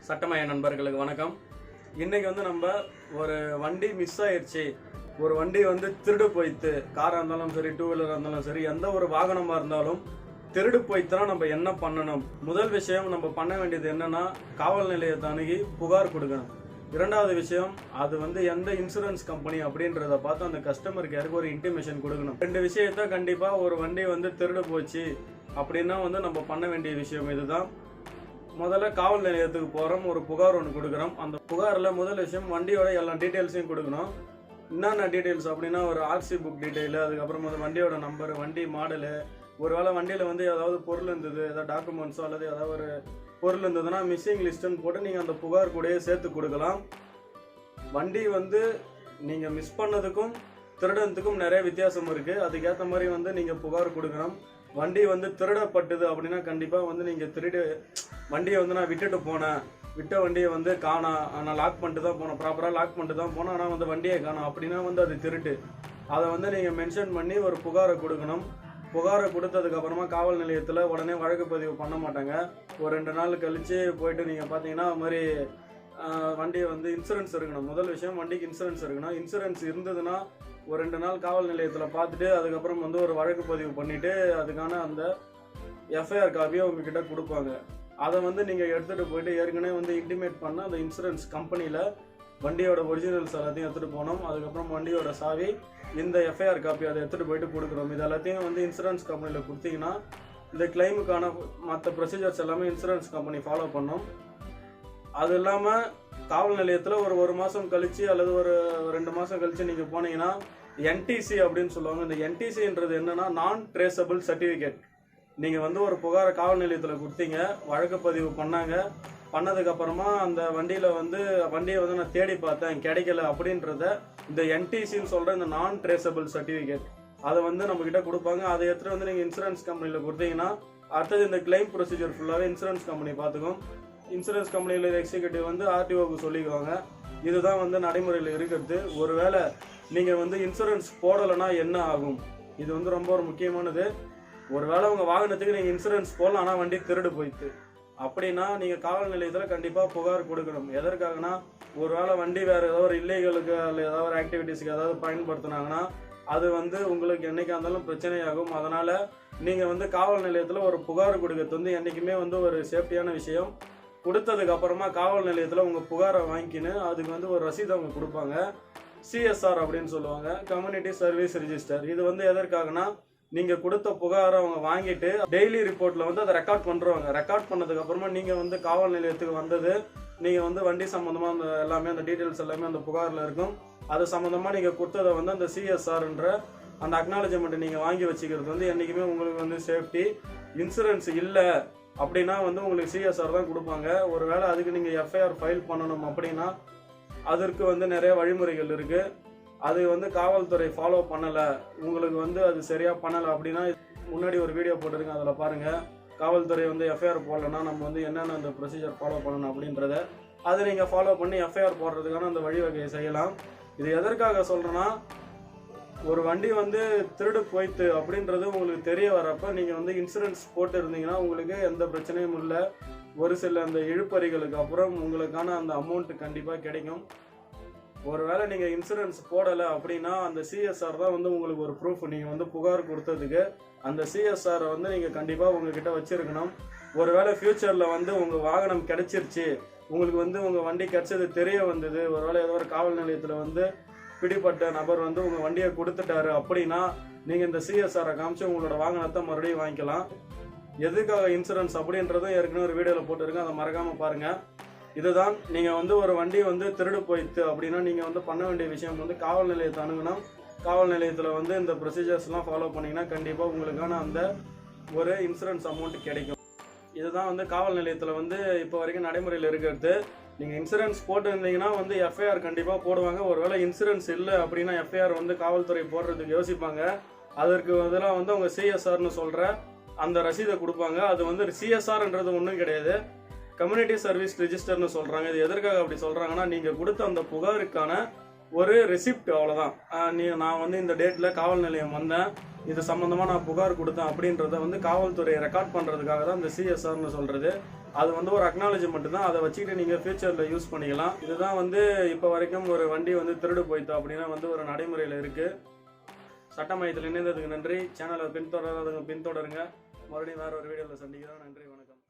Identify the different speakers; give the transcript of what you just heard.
Speaker 1: சட்டமய நண்பர்களுக்கு வணக்கம். இன்னைக்கு நம்ம ஒரு வண்டி மிஸ் ஆயிடுச்சு, ஒரு வண்டி திருடு போயிட்டு, காராக இருந்தாலும் சரி, டூ வீலராக இருந்தாலும் சரி, எந்த ஒரு வாகனமாக இருந்தாலும் திருடு போயிட்டுனா நம்ம என்ன பண்ணணும்? முதல் விஷயம் நம்ம பண்ண வேண்டியது என்னன்னா, காவல் நிலையத்தை அணுகி புகார் கொடுக்கணும். இரண்டாவது விஷயம், அது எந்த இன்சூரன்ஸ் கம்பெனி அப்படின்றத பார்த்து அந்த கஸ்டமருக்கு யாருக்கு ஒரு இன்டிமேஷன் கொடுக்கணும். ரெண்டு விஷயத்த கண்டிப்பாக ஒரு வண்டி திருடு போச்சு அப்படின்னா நம்ம பண்ண வேண்டிய விஷயம் இதுதான். முதல்ல காவல் நிலையத்துக்கு போகிறோம், ஒரு புகார் ஒன்று கொடுக்குறோம். அந்த புகாரில் முதல் விஷயம் வண்டியோட எல்லா டீட்டெயில்ஸையும் கொடுக்கணும். என்னென்ன டீட்டெயில்ஸ் அப்படின்னா, ஒரு ஆர்சி புக் டீட்டெயிலு, அதுக்கப்புறம் வண்டியோட நம்பர், வண்டி மாடலு, ஒருவேளை வண்டியில் ஏதாவது பொருள் இருந்தது, ஏதாவது டாக்குமெண்ட்ஸோ அல்லது ஏதாவது ஒரு பொருள் இருந்ததுன்னா மிஸ்ஸிங் லிஸ்ட்டுன்னு போட்டு நீங்கள் அந்த புகார் கூடயே சேர்த்து கொடுக்கலாம். வண்டி நீங்கள் மிஸ் பண்ணதுக்கும் திருடனத்துக்கும் நிறைய வித்தியாசம் இருக்குது. அதுக்கேற்ற மாதிரி நீங்கள் புகார் கொடுக்கணும். வண்டி திருடப்பட்டது அப்படின்னா கண்டிப்பாக நீங்கள் வண்டியை நான் விட்டுட்டு போனேன், விட்ட வண்டியை காணா, நான் லாக் பண்ணிட்டு தான் போனேன், ப்ராப்பராக லாக் பண்ணிட்டு தான் போனேன், ஆனால் வண்டியை காணோம் அப்படின்னா அது திருட்டு. அதை நீங்கள் மென்ஷன் பண்ணி ஒரு புகாரை கொடுக்கணும். புகாரை கொடுத்ததுக்கப்புறமா காவல் நிலையத்தில் உடனே வழக்கு பதிவு பண்ண மாட்டாங்க. ஒரு 2 நாள் கழித்து போயிட்டு நீங்கள் பார்த்தீங்கன்னா அது மாதிரி வண்டியை இன்சூரன்ஸ் இருக்கணும். முதல் விஷயம், வண்டிக்கு இன்சூரன்ஸ் இருக்கணும். இன்சூரன்ஸ் இருந்ததுன்னா ஒரு 2 நாள் காவல் நிலையத்தில் பார்த்துட்டு அதுக்கப்புறம் ஒரு வழக்கு பதிவு பண்ணிவிட்டு அதுக்கான அந்த எஃப்ஐஆர் காப்பியை உங்ககிட்ட கொடுப்பாங்க. அதை நீங்கள் எடுத்துகிட்டு போயிட்டு ஏற்கனவே இன்டிமேட் பண்ண அந்த இன்சூரன்ஸ் கம்பெனியில் வண்டியோட ஒரிஜினல்ஸ் எல்லாத்தையும் எடுத்துகிட்டு போனோம். அதுக்கப்புறம் வண்டியோட சாவி, இந்த எஃப்ஐஆர் காப்பி அதை எடுத்துகிட்டு போயிட்டு கொடுக்குறோம். இது எல்லாத்தையும் இன்சூரன்ஸ் கம்பெனியில் கொடுத்தீங்கன்னா இந்த கிளைமுக்கான மற்ற ப்ரொசீஜர்ஸ் எல்லாமே இன்சூரன்ஸ் கம்பெனி ஃபாலோ பண்ணோம். அது இல்லாமல் காவல் நிலையத்தில் ஒரு மாதம் கழித்து அல்லது ஒரு 2 மாதம் கழித்து நீங்கள் போனீங்கன்னா என்டிசி அப்படின்னு சொல்லுவாங்க. இந்த என்டிசின்றது என்னென்னா, நான் ட்ரேசபிள் சர்டிஃபிகேட். நீங்கள் ஒரு புகாரை காவல் நிலையத்தில் கொடுத்தீங்க, வழக்கு பதிவு பண்ணதுக்கப்புறமா அந்த வண்டியில் வண்டியை நான் தேடி பார்த்தேன், கிடைக்கல அப்படின்றத இந்த என்டிசின்னு சொல்கிற இந்த நான் ட்ரேசபிள் சர்டிஃபிகேட் அதை நம்மக்கிட்ட கொடுப்பாங்க. அதை எடுத்துகிட்டு நீங்கள் இன்சூரன்ஸ் கம்பெனியில் கொடுத்தீங்கன்னா அடுத்தது இந்த கிளைம் ப்ரொசீஜர் ஃபுல்லாகவே இன்சூரன்ஸ் கம்பெனி பார்த்துக்கும். இன்சூரன்ஸ் கம்பெனியில் எக்ஸிக்யூட்டிவ் ஆர்டிஓக்கு சொல்லிக்குவாங்க. இதுதான் நடைமுறையில் இருக்கிறது. ஒருவேளை நீங்கள் இன்சூரன்ஸ் போடலைன்னா என்ன ஆகும்? இது ரொம்ப ஒரு முக்கியமானது. ஒருவேளை உங்கள் வாகனத்துக்கு நீங்கள் இன்சூரன்ஸ் போடலாம், ஆனால் வண்டி திருடு போயிட்டு அப்படின்னா நீங்கள் காவல் நிலையத்தில் கண்டிப்பாக புகார் கொடுக்கணும். எதற்காகனா, ஒருவேளை வண்டி வேறு ஏதோ ஒரு இல்லீகலுக்கு அல்ல ஏதாவது ஒரு ஆக்டிவிட்டீஸுக்கு ஏதாவது பயன்படுத்தினாங்கன்னா அது உங்களுக்கு என்றைக்கா இருந்தாலும் பிரச்சனையாகும். அதனால் நீங்கள் காவல் நிலையத்தில் ஒரு புகார் கொடுக்கறது என்றைக்குமே ஒரு சேஃப்டியான விஷயம். கொடுத்ததுக்கப்புறமா காவல் நிலையத்தில் உங்கள் புகாரை வாங்கிக்கின்னு அதுக்கு ஒரு ரசீது அவங்க கொடுப்பாங்க. சிஎஸ்ஆர் அப்படின்னு சொல்லுவாங்க, கம்யூனிட்டி சர்வீஸ் ரிஜிஸ்டர். இது எதற்காகனா, நீங்கள் கொடுத்த புகாரை அவங்க வாங்கிட்டு டெய்லி ரிப்போர்ட்டில் அதை ரெக்கார்ட் பண்ணுறவங்க. ரெக்கார்ட் பண்ணதுக்கப்புறமா நீங்கள் காவல் நிலையத்துக்கு வந்தது, நீங்கள் வண்டி சம்மந்தமாக அந்த எல்லாமே அந்த டீட்டெயில்ஸ் எல்லாமே அந்த புகாரில் இருக்கும். அது சம்மந்தமாக நீங்கள் கொடுத்ததை அந்த சிஎஸ்ஆர்ன்ற அந்த அக்னாலஜ்மெண்ட்டை நீங்கள் வாங்கி வச்சுக்கிறது என்றைக்குமே உங்களுக்கு சேஃப்டி. இன்சூரன்ஸ் இல்லை அப்படின்னா உங்களுக்கு சிஎஸ்ஆர் தான் கொடுப்பாங்க. ஒருவேளை அதுக்கு நீங்கள் எஃப்ஐஆர் ஃபைல் பண்ணணும் அப்படின்னா அதற்கு நிறைய வழிமுறைகள் இருக்குது. அது காவல்துறை ஃபாலோ பண்ணலை, உங்களுக்கு அது சரியாக பண்ணலை அப்படின்னா முன்னாடி ஒரு வீடியோ போட்டிருக்கேன், அதில் பாருங்கள். காவல்துறை எஃப்ஐஆர் போடலைன்னா நம்ம என்னென்ன அந்த ப்ரொசீஜர் ஃபாலோ பண்ணணும் அப்படின்றத அதை நீங்கள் ஃபாலோ பண்ணி எஃப்ஐஆர் போடுறதுக்கான அந்த வழிவகையை செய்யலாம். இது எதற்காக சொல்கிறேன்னா, ஒரு வண்டி திருடு போயிட்டு அப்படின்றது உங்களுக்கு தெரிய வரப்போ நீங்கள் இன்சூரன்ஸ் போட்டு இருந்தீங்கன்னா உங்களுக்கு எந்த பிரச்சனையும் இல்லை. ஒரு சில அந்த இழுப்பறிகளுக்கு அப்புறம் உங்களுக்கான அந்த அமௌண்ட்டு கண்டிப்பாக கிடைக்கும். ஒருவேளை நீங்கள் இன்சூரன்ஸ் போடலை அப்படின்னா அந்த சிஎஸ்ஆர் தான் உங்களுக்கு ஒரு ப்ரூஃப். நீங்கள் புகார் கொடுத்ததுக்கு அந்த சிஎஸ்ஆரை நீங்கள் கண்டிப்பாக உங்ககிட்ட வச்சுருக்கணும். ஒருவேளை ஃப்யூச்சரில் உங்கள் வாகனம் கிடைச்சிருச்சு, உங்களுக்கு உங்கள் வண்டி கிடைச்சது தெரிய வந்தது, ஒருவேளை ஏதோ ஒரு காவல் நிலையத்தில் பிடிப்பட்ட நபர் உங்கள் வண்டியை கொடுத்துட்டாரு அப்படின்னா நீங்கள் இந்த சிஎஸ்ஆரை காமிச்சு உங்களோட வாகனத்தை மறுபடியும் வாங்கிக்கலாம். எதுக்காக இன்சூரன்ஸ் அப்படின்றதும் ஏற்கனவே ஒரு வீடியோவில் போட்டுருக்கேன், அதை மறக்காமல் பாருங்கள். இதுதான் நீங்கள் ஒரு வண்டி திருடு போயிட்டு அப்படின்னா நீங்கள் பண்ண வேண்டிய விஷயம் காவல் நிலையத்தை அணுகணும். காவல் நிலையத்தில் இந்த ப்ரொசீஜர்ஸ்லாம் ஃபாலோ பண்ணிங்கன்னா கண்டிப்பாக உங்களுக்கான அந்த ஒரு இன்சூரன்ஸ் அமௌண்ட் கிடைக்கும். இதுதான் காவல் நிலையத்தில் இப்போ வரைக்கும் நடைமுறையில் இருக்கிறது. நீங்கள் இன்சூரன்ஸ் போட்டு இருந்தீங்கன்னா எஃப்ஐஆர் கண்டிப்பாக போடுவாங்க. ஒருவேளை இன்சூரன்ஸ் இல்லை அப்படின்னா எஃப்ஐஆர் காவல்துறை போடுறதுக்கு யோசிப்பாங்க. அதற்கு இதெல்லாம் அவங்க சிஎஸ்ஆர்னு சொல்கிற அந்த ரசீதை கொடுப்பாங்க. அது சிஎஸ்ஆர்ன்றது ஒன்றும் கிடையாது, கம்யூனிட்டி சர்வீஸ் ரிஜிஸ்டர்னு சொல்கிறாங்க. இது எதற்காக அப்படி சொல்கிறாங்கன்னா, நீங்கள் கொடுத்த அந்த புகாருக்கான ஒரு ரெசிப்ட், அவ்வளோதான். நான் இந்த டேட்டில் காவல் நிலையம் வந்தேன், இது சம்மந்தமாக நான் புகார் கொடுத்தேன் அப்படின்றத காவல்துறையை ரெக்கார்ட் பண்ணுறதுக்காக தான் இந்த சிஎஸ்ஆர்னு சொல்கிறது. அது வந்து ஒரு அக்னாலஜ்மெண்ட் தான். அதை வச்சுக்கிட்டு நீங்கள் ஃபியூச்சரில் யூஸ் பண்ணிக்கலாம். இதுதான் வந்து இப்போ வரைக்கும் ஒரு வண்டி வந்து திருடு போய்த்தோம் அப்படின்னா வந்து ஒரு நடைமுறையில் இருக்குது. சட்ட மையத்தில் இணைந்ததுக்கு நன்றி. சேனலை பின்தொடராதவங்க பின்தொடருங்க. மறுபடியும் வேறு ஒரு வீடியோவில் சந்திக்கிறோம். நன்றி, வணக்கம்.